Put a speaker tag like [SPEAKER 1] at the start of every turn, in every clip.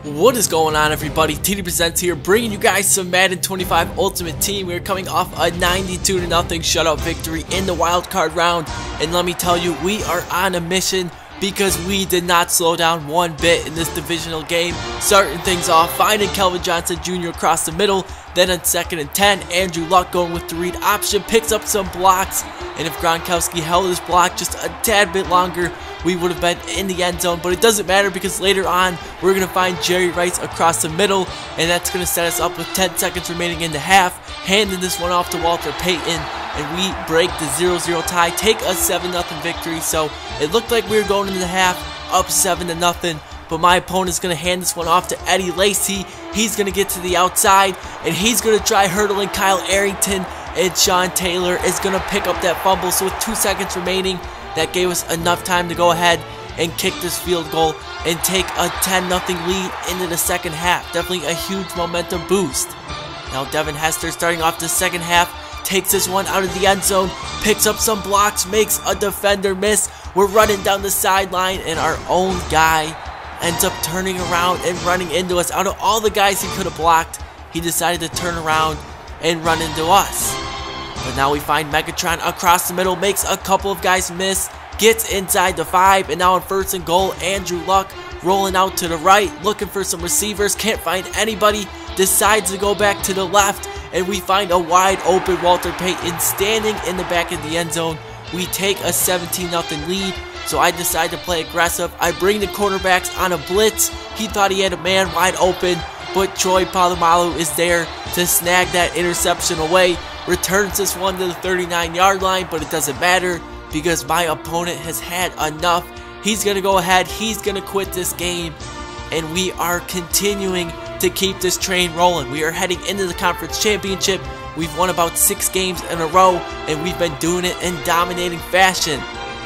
[SPEAKER 1] What is going on, everybody? TD Presents here, bringing you guys some Madden 25 Ultimate Team. We're coming off a 92-0 shutout victory in the wild card round, and let me tell you, we are on a mission because we did not slow down one bit in this divisional game. Starting things off, finding Kelvin Johnson Jr. across the middle. Then on 2nd and 10, Andrew Luck going with the read option, picks up some blocks, and if Gronkowski held his block just a tad bit longer, we would have been in the end zone. But it doesn't matter because later on, we're going to find Jerry Rice across the middle, and that's going to set us up with 10 seconds remaining in the half, handing this one off to Walter Payton, and we break the 0-0 tie, take a 7-0 victory. So it looked like we were going into the half up 7-0. But my opponent's going to hand this one off to Eddie Lacy. He's going to get to the outside, and he's going to try hurdling Kyle Arrington, and Sean Taylor is going to pick up that fumble. So with 2 seconds remaining, that gave us enough time to go ahead and kick this field goal and take a 10-0 lead into the second half. Definitely a huge momentum boost. Now Devin Hester starting off the second half, takes this one out of the end zone, picks up some blocks, makes a defender miss. We're running down the sideline, and our own guy ends up turning around and running into us. Out of all the guys he could have blocked, he decided to turn around and run into us. But now we find Megatron across the middle, makes a couple of guys miss, gets inside the 5, and now on 1st and goal, Andrew Luck rolling out to the right, looking for some receivers, can't find anybody, decides to go back to the left, and we find a wide open Walter Payton standing in the back of the end zone. We take a 17-0 lead. So I decide to play aggressive. I bring the quarterbacks on a blitz. He thought he had a man wide open, but Troy Polamalu is there to snag that interception away. Returns this one to the 39-yard line, but it doesn't matter because my opponent has had enough. He's going to go ahead. He's going to quit this game, and we are continuing to keep this train rolling. We are heading into the conference championship. We've won about 6 games in a row, and we've been doing it in dominating fashion.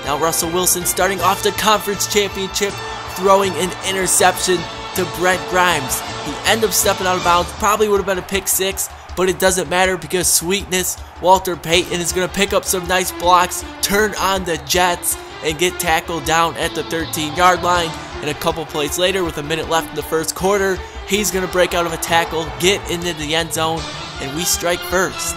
[SPEAKER 1] Now Russell Wilson starting off the conference championship, throwing an interception to Brent Grimes. He ended up stepping out of bounds, probably would have been a pick 6, but it doesn't matter because sweetness, Walter Payton is going to pick up some nice blocks, turn on the Jets, and get tackled down at the 13-yard line. And a couple plays later, with a minute left in the first quarter, he's going to break out of a tackle, get into the end zone, and we strike first.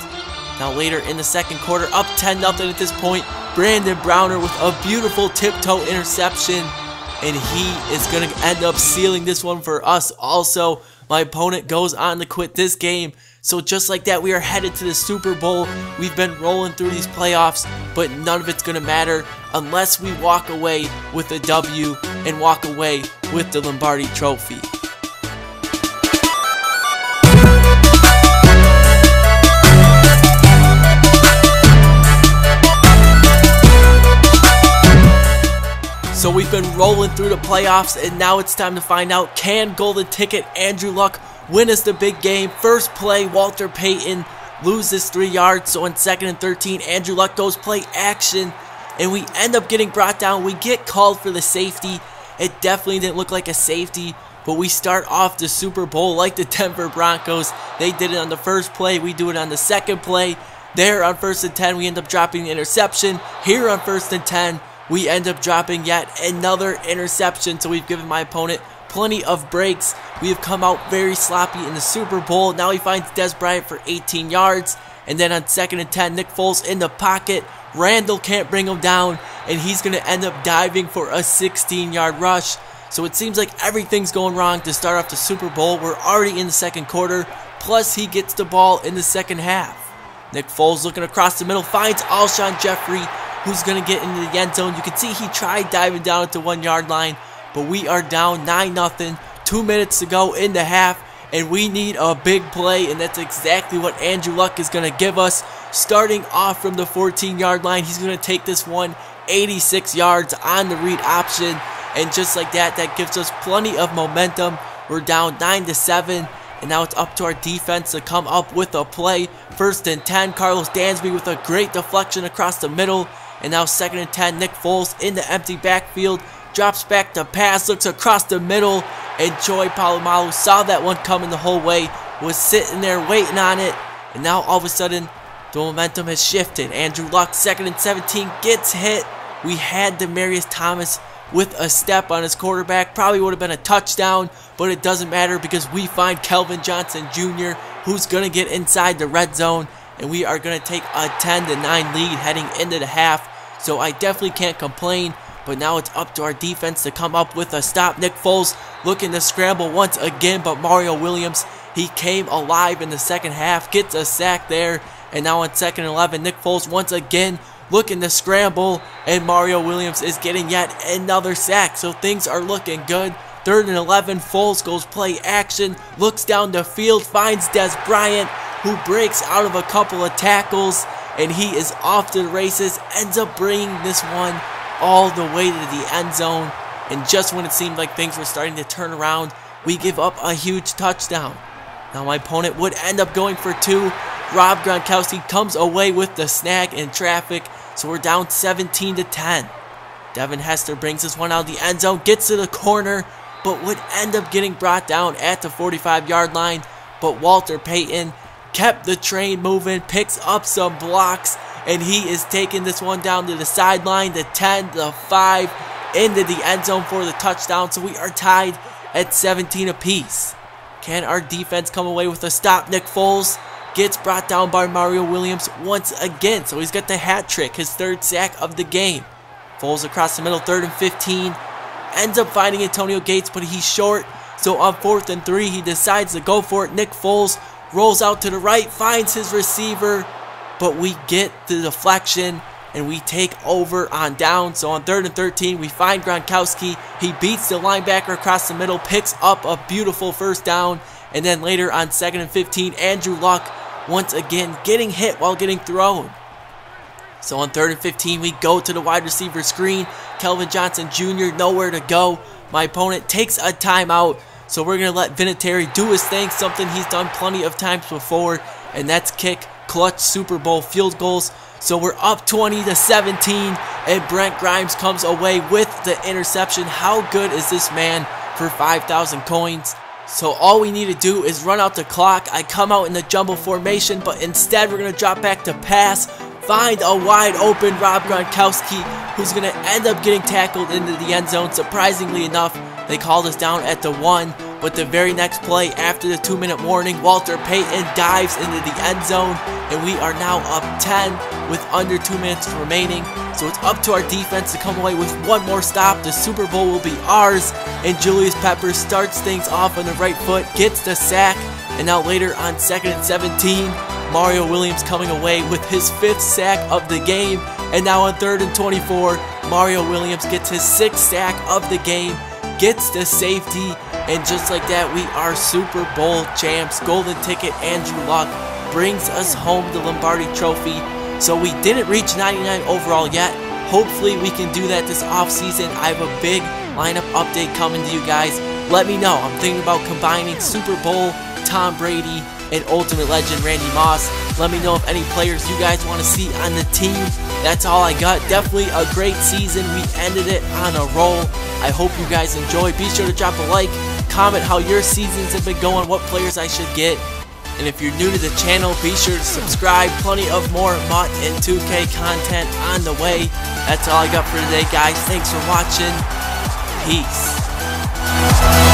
[SPEAKER 1] Now later in the second quarter, up 10-0 at this point, Brandon Browner with a beautiful tiptoe interception, and he is going to end up sealing this one for us also. My opponent goes on to quit this game. So just like that, we are headed to the Super Bowl. We've been rolling through these playoffs, but none of it's going to matter unless we walk away with a W and walk away with the Lombardi Trophy. So we've been rolling through the playoffs, and now it's time to find out, can Golden Ticket Andrew Luck win us the big game? First play, Walter Payton loses 3 yards, so on 2nd and 13, Andrew Luck goes play action, and we end up getting brought down. We get called for the safety. It definitely didn't look like a safety, but we start off the Super Bowl like the Denver Broncos. They did it on the first play, we do it on the second play. There on 1st and 10, we end up dropping the interception. Here on 1st and 10, we end up dropping yet another interception, so we've given my opponent plenty of breaks. We have come out very sloppy in the Super Bowl. Now he finds Des Bryant for 18 yards, and then on 2nd and 10, Nick Foles in the pocket. Randall can't bring him down, and he's going to end up diving for a 16-yard rush. So it seems like everything's going wrong to start off the Super Bowl. We're already in the second quarter, plus he gets the ball in the second half. Nick Foles looking across the middle, finds Alshon Jeffrey, who's going to get into the end zone. You can see he tried diving down at the 1-yard line, but we are down 9-0, 2 minutes to go in the half, and we need a big play, and that's exactly what Andrew Luck is going to give us. Starting off from the 14-yard line, he's going to take this one 86 yards on the read option, and just like that, that gives us plenty of momentum. We're down 9-7, and now it's up to our defense to come up with a play. 1st and 10, Carlos Dansby with a great deflection across the middle. And now 2nd and 10, Nick Foles in the empty backfield, drops back to pass, looks across the middle, and Troy Polamalu saw that one coming the whole way, was sitting there waiting on it, and now all of a sudden, the momentum has shifted. Andrew Luck, 2nd and 17, gets hit. We had Demaryius Thomas with a step on his quarterback. Probably would have been a touchdown, but it doesn't matter because we find Calvin Johnson Jr., who's going to get inside the red zone, and we are going to take a 10-9 lead heading into the half. So I definitely can't complain, but now it's up to our defense to come up with a stop. Nick Foles looking to scramble once again, but Mario Williams, he came alive in the second half, gets a sack there, and now on 2nd and 11, Nick Foles once again looking to scramble, and Mario Williams is getting yet another sack, so things are looking good. 3rd and 11, Foles goes play action, looks down the field, finds Des Bryant, who breaks out of a couple of tackles, and he is off to the races, ends up bringing this one all the way to the end zone, and just when it seemed like things were starting to turn around, we give up a huge touchdown. Now my opponent would end up going for 2. Rob Gronkowski comes away with the snag in traffic, so we're down 17-10. Devin Hester brings this one out of the end zone, gets to the corner, but would end up getting brought down at the 45-yard line, but Walter Payton kept the train moving, picks up some blocks, and he is taking this one down to the sideline, the 10, the 5, into the end zone for the touchdown. So we are tied at 17 apiece. Can our defense come away with a stop? Nick Foles gets brought down by Mario Williams once again. So he's got the hat trick, his 3rd sack of the game. Foles across the middle, 3rd and 15. Ends up finding Antonio Gates, but he's short. So on 4th and 3, he decides to go for it. Nick Foles rolls out to the right, finds his receiver, but we get the deflection and we take over on down. So on 3rd and 13, we find Gronkowski. He beats the linebacker across the middle, picks up a beautiful 1st down, and then later on 2nd and 15, Andrew Luck once again getting hit while getting thrown. So on 3rd and 15, we go to the wide receiver screen. Calvin Johnson Jr. nowhere to go. My opponent takes a timeout. So we're going to let Vinatieri do his thing, something he's done plenty of times before, and that's kick clutch Super Bowl field goals. So we're up 20-17, and Brent Grimes comes away with the interception. How good is this man for 5,000 coins? So all we need to do is run out the clock. I come out in the jumbo formation, but instead we're going to drop back to pass, find a wide open Rob Gronkowski, who's going to end up getting tackled into the end zone. Surprisingly enough, they called us down at the 1, but the very next play after the 2-minute warning, Walter Payton dives into the end zone, and we are now up 10 with under 2 minutes remaining. So it's up to our defense to come away with one more stop. The Super Bowl will be ours, and Julius Peppers starts things off on the right foot, gets the sack, and now later on 2nd and 17, Mario Williams coming away with his 5th sack of the game, and now on 3rd and 24, Mario Williams gets his 6th sack of the game, gets the safety, and just like that, we are Super Bowl champs. Golden ticket Andrew Luck brings us home the Lombardi Trophy. So we didn't reach 99 overall yet. Hopefully we can do that this offseason. I have a big lineup update coming to you guys. Let me know. I'm thinking about combining Super Bowl, Tom Brady, and Ultimate Legend Randy Moss. Let me know if any players you guys want to see on the team. That's all I got. Definitely a great season. We ended it on a roll. I hope you guys enjoy. Be sure to drop a like, comment how your seasons have been going, what players I should get. And if you're new to the channel, be sure to subscribe. Plenty of more MUT and 2K content on the way. That's all I got for today, guys. Thanks for watching. Peace.